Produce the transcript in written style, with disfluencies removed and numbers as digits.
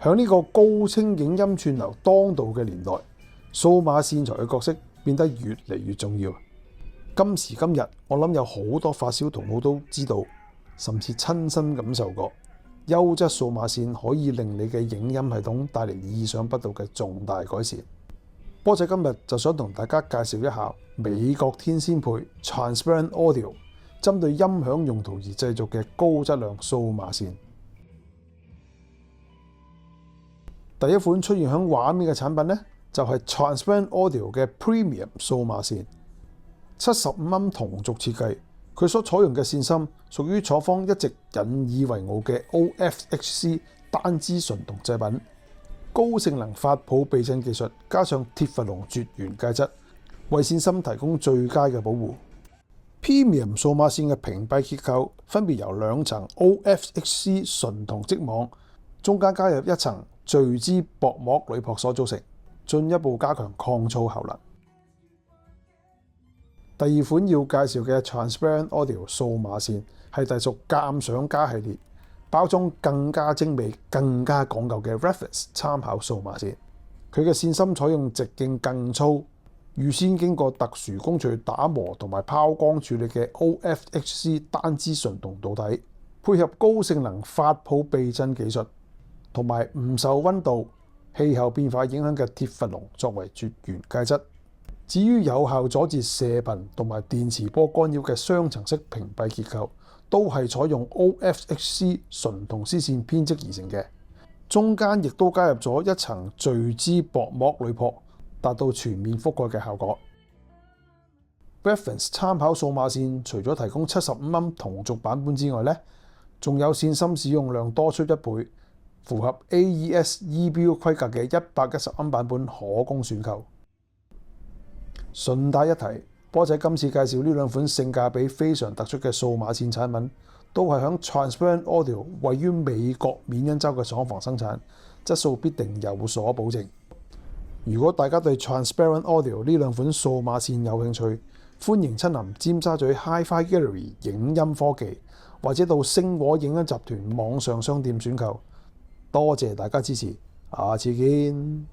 喺呢個高清影音串流當道嘅年代，數碼線材嘅角色變得越嚟越重要。今時今日，我諗有好多發燒同好都知道，甚至親身感受過，優質數碼線可以令你嘅影音系統帶嚟意想不到嘅重大改善。波仔今日就想同大家介紹一下美國天仙配 Transparent Audio 針對音響用途而製作嘅高質量數碼線。第一款出現喺畫面嘅產品呢，就係 Transparent Audio 嘅 Premium 數碼線，75mm同軸設計，佢所採用嘅線芯屬於廠方一直引以為傲嘅 OFHC 單支純銅製品，高性能發泡避震技術加上鐵氟龍絕緣介質，為線芯提供最佳嘅保護。Premium 數碼線嘅屏蔽結構分別由兩層 OFHC 純銅織網，中間加入一層聚酯薄膜鋁箔所組成，進一步加強抗噪效能。第二款要介紹嘅 Transparent Audio 數碼線係隸屬鑑賞家系列，包裝更加精美、更加講究嘅 Reference 參考數碼線。佢嘅線芯採用直徑更粗、預先經過特殊工序打磨同埋拋光處理嘅 OFHC 單支純銅導體，配合高性能發泡避震技術，同埋唔受溫度、氣候變化影響嘅鐵氟龍作為絕緣介質。至於有效阻截射頻同埋電磁波干擾嘅雙層式屏蔽結構，都係採用 OFHC 純銅絲線編織而成嘅，中間亦都加入咗一層聚酯薄膜鋁箔，達到全面覆蓋嘅效果。Reference 參考數碼線除咗提供75mm同軸版本之外呢，仲有線芯使用量多出1倍，符合 AES EBU 規格嘅110mm版本可供選購。順帶一提，波仔今次介紹呢兩款性價比非常突出嘅數碼線產品，都係響 Transparent Audio 位於美國緬因州嘅廠房生產，質素必定有所保證。如果大家對 Transparent Audio 呢兩款數碼線有興趣，歡迎親臨尖沙咀 Hi-Fi Gallery 影音科技，或者到星和影音集團網上商店選購。多謝大家支持，下次見。